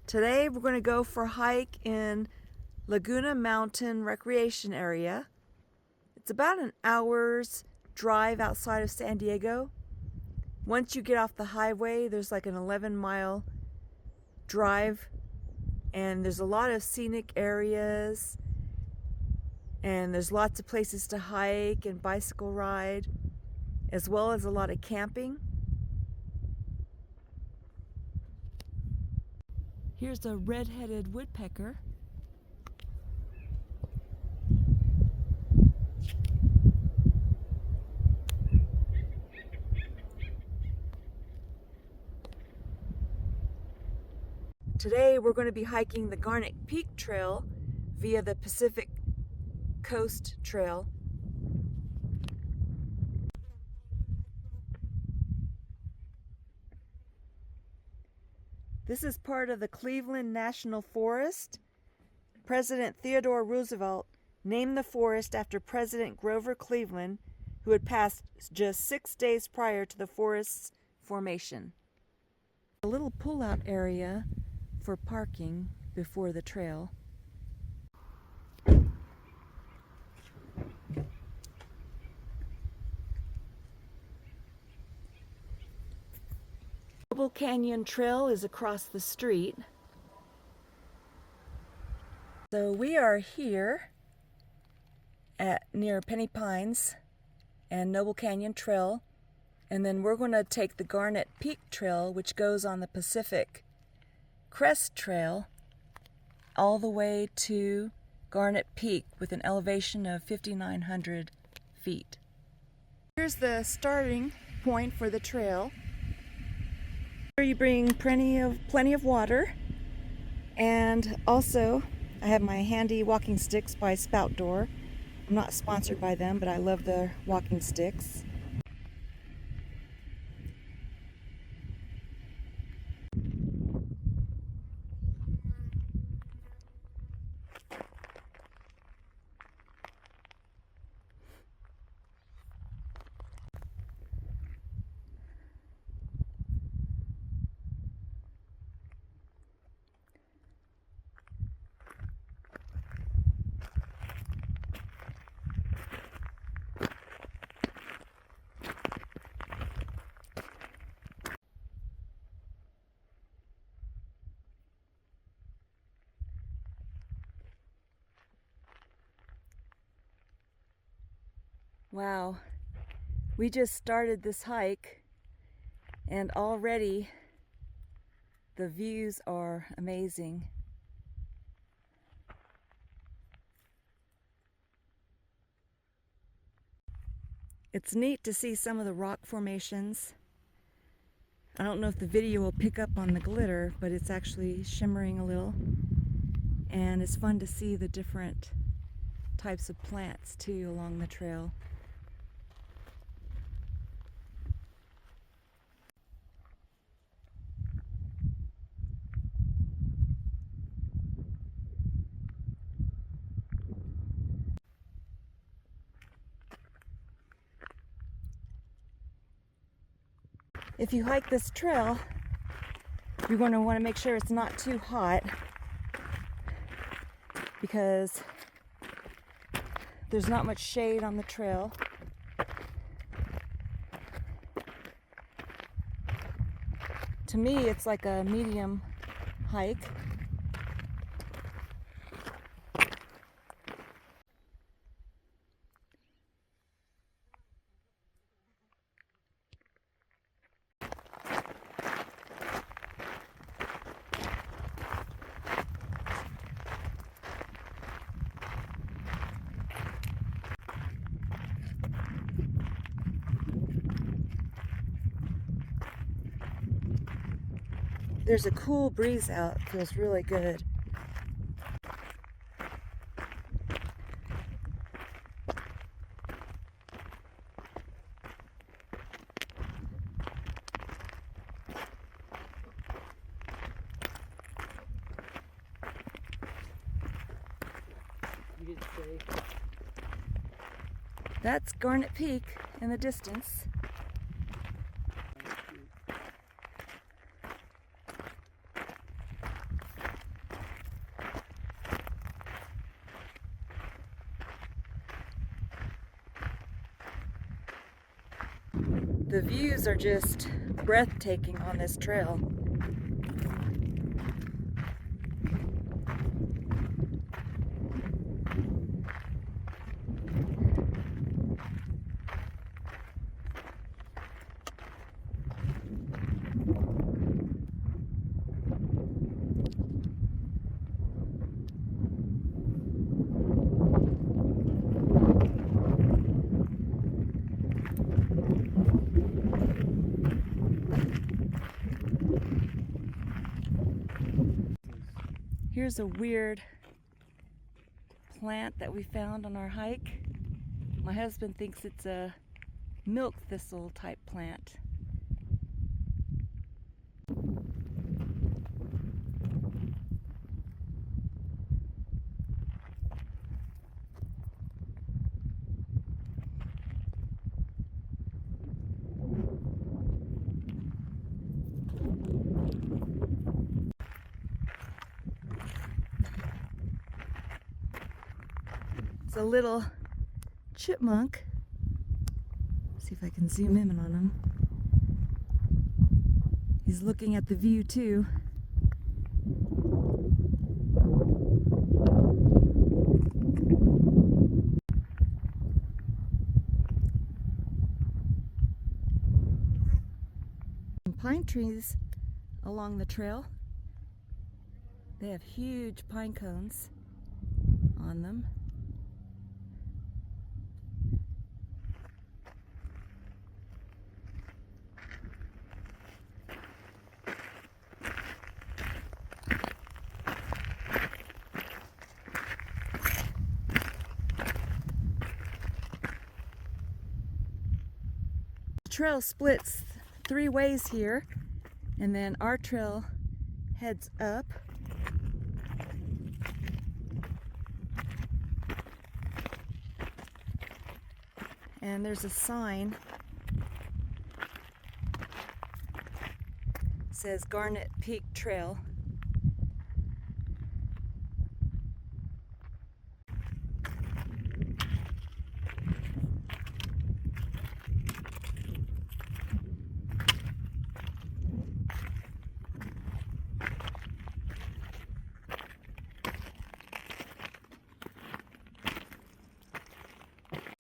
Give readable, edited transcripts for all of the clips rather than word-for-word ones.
Today we're going to go for a hike in Laguna Mountain Recreation Area. It's about an hour's drive outside of San Diego. Once you get off the highway, there's like an 11-mile drive, and there's a lot of scenic areas, and there's lots of places to hike and bicycle ride, as well as a lot of camping. Here's a red-headed woodpecker. Today we're going to be hiking the Garnet Peak Trail via the Pacific Coast Trail. This is part of the Cleveland National Forest. President Theodore Roosevelt named the forest after President Grover Cleveland, who had passed just 6 days prior to the forest's formation. A little pull-out area for parking before the trail. Canyon Trail is across the street. So we are here near Penny Pines and Noble Canyon Trail, and then we're going to take the Garnet Peak Trail, which goes on the Pacific Crest Trail all the way to Garnet Peak with an elevation of 5,900 feet. Here's the starting point for the trail. Here you bring plenty of water, and also I have my handy walking sticks by Spout Door. I'm not sponsored by them, but I love their walking sticks. Wow, we just started this hike and already the views are amazing. It's neat to see some of the rock formations. I don't know if the video will pick up on the glitter, but it's actually shimmering a little. And it's fun to see the different types of plants too along the trail. If you hike this trail, you're going to want to make sure it's not too hot, because there's not much shade on the trail. To me, it's like a medium hike. There's a cool breeze out. It feels really good. That's Garnet Peak in the distance. The views are just breathtaking on this trail. Here's a weird plant that we found on our hike. My husband thinks it's a milk thistle type plant. A little chipmunk. See if I can zoom in on him. He's looking at the view too. Pine trees along the trail. They have huge pine cones on them. The trail splits 3 ways here, and then our trail heads up. And there's a sign. It says Garnet Peak Trail.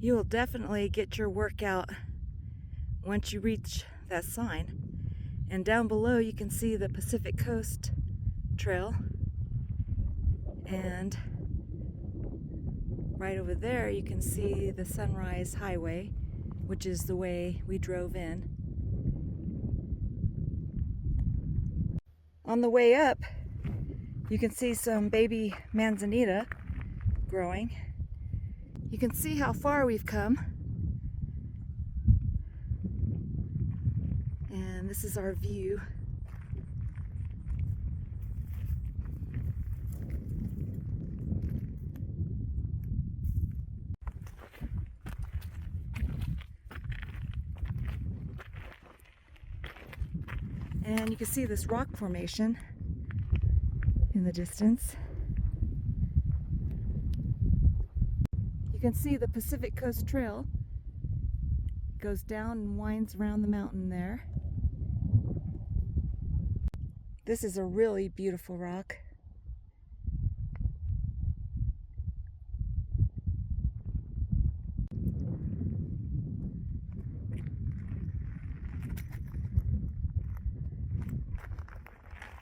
You will definitely get your workout once you reach that sign. And down below you can see the Pacific Coast Trail. And right over there you can see the Sunrise Highway, which is the way we drove in. On the way up, you can see some baby manzanita growing. You can see how far we've come. And this is our view. And you can see this rock formation in the distance. You can see the Pacific Coast Trail goes down and winds around the mountain there. This is a really beautiful rock.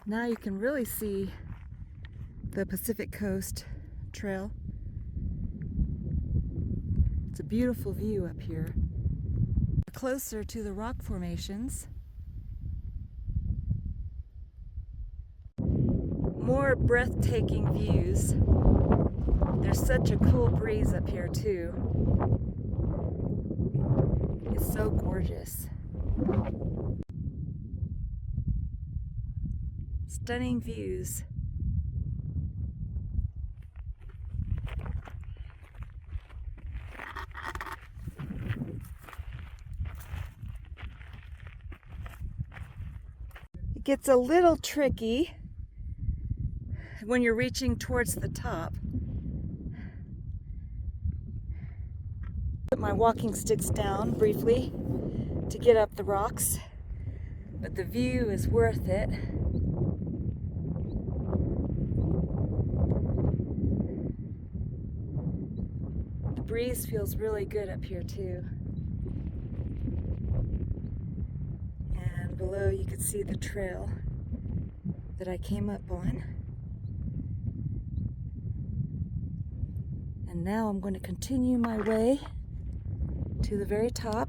Now you can really see the Pacific Coast Trail. It's a beautiful view up here. Closer to the rock formations. More breathtaking views. There's such a cool breeze up here too. It's so gorgeous. Stunning views. It gets a little tricky when you're reaching towards the top. Put my walking sticks down briefly to get up the rocks, but the view is worth it. The breeze feels really good up here too. And below you can see the trail that I came up on. And now I'm going to continue my way to the very top.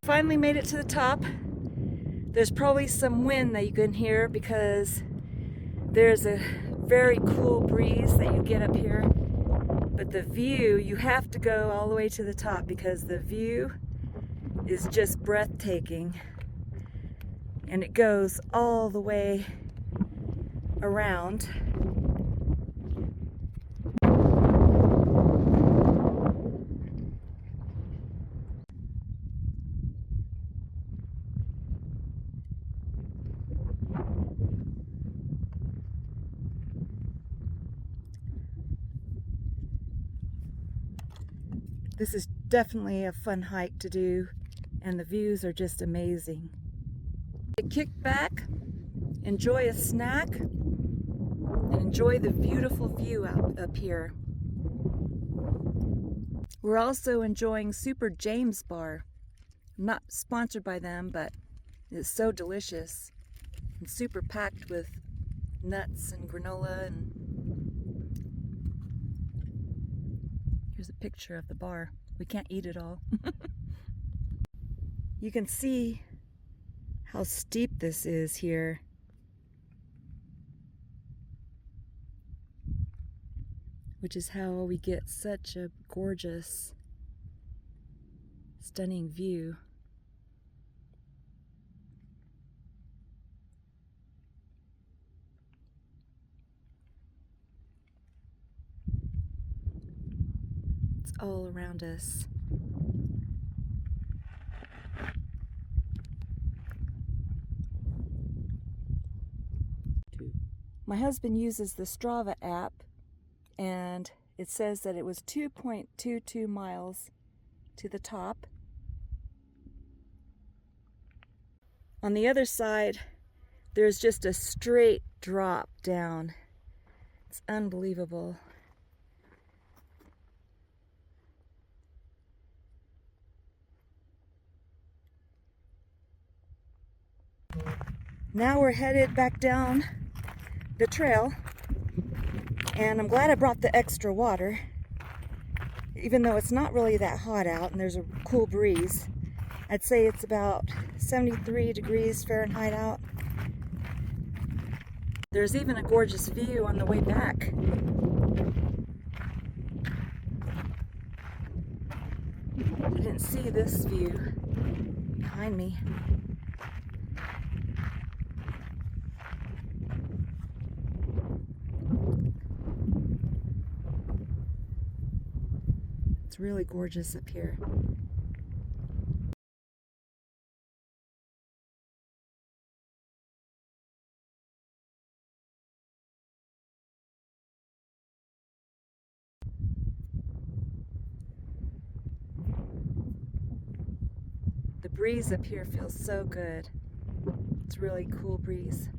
Finally made it to the top. There's probably some wind that you can hear because there's a very cool breeze that you get up here. But the view, you have to go all the way to the top because the view is just breathtaking. And it goes all the way around. This is definitely a fun hike to do, and the views are just amazing. Kick back, enjoy a snack, and enjoy the beautiful view up here. We're also enjoying Super James Bar. I'm not sponsored by them, but it's so delicious and super packed with nuts and granola. And here's a picture of the bar. We can't eat it all. You can see how steep this is here. Which is how we get such a gorgeous, stunning view. It's all around us. My husband uses the Strava app, and it says that it was 2.22 miles to the top. On the other side, there's just a straight drop down. It's unbelievable. Now we're headed back down the trail, and I'm glad I brought the extra water, even though it's not really that hot out and there's a cool breeze. I'd say it's about 73 degrees Fahrenheit out. There's even a gorgeous view on the way back. I didn't see this view behind me. It's really gorgeous up here. The breeze up here feels so good. It's a really cool breeze.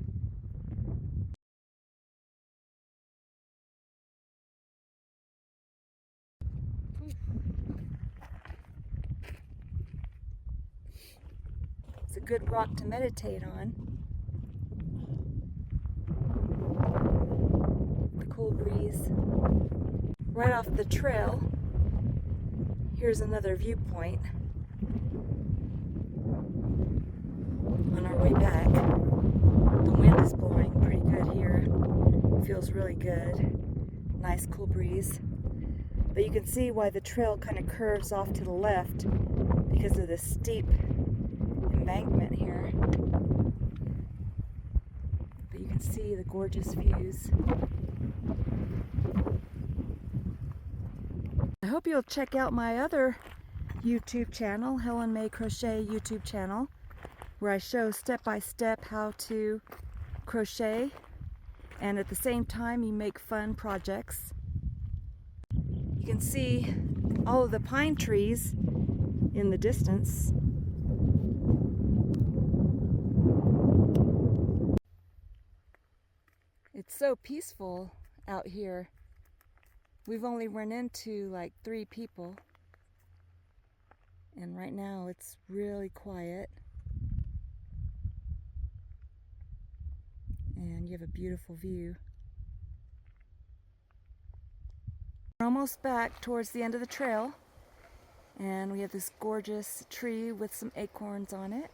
It's a good rock to meditate on. The cool breeze. Right off the trail, here's another viewpoint. On our way back, the wind is blowing pretty good here. It feels really good. Nice cool breeze. But you can see why the trail kind of curves off to the left because of the steep embankment here. But you can see the gorgeous views. I hope you'll check out my other YouTube channel, Helen May Crochet YouTube channel, where I show step-by-step how to crochet, and at the same time you make fun projects. You can see all of the pine trees in the distance. It's so peaceful out here. We've only run into like 3 people. And right now it's really quiet. And you have a beautiful view. We're almost back towards the end of the trail. And we have this gorgeous tree with some acorns on it.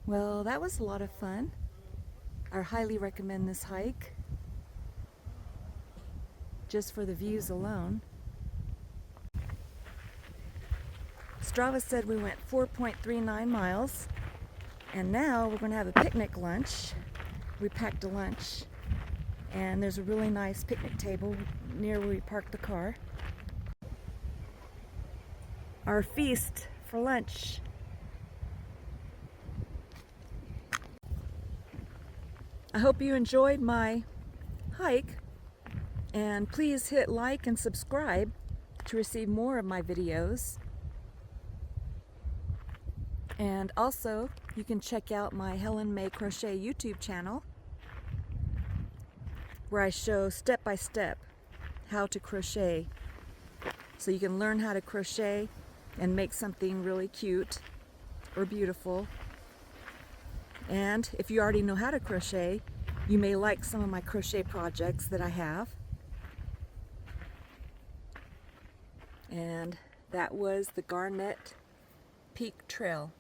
Well, that was a lot of fun. I highly recommend this hike, just for the views alone. Strava said we went 4.39 miles, and now we're going to have a picnic lunch. We packed a lunch, and there's a really nice picnic table near where we parked the car. Our feast for lunch. I hope you enjoyed my hike, and please hit like and subscribe to receive more of my videos. And also, you can check out my Helen May Crochet YouTube channel, where I show step by step how to crochet, so you can learn how to crochet and make something really cute or beautiful. And if you already know how to crochet, you may like some of my crochet projects that I have. And that was the Garnet Peak Trail.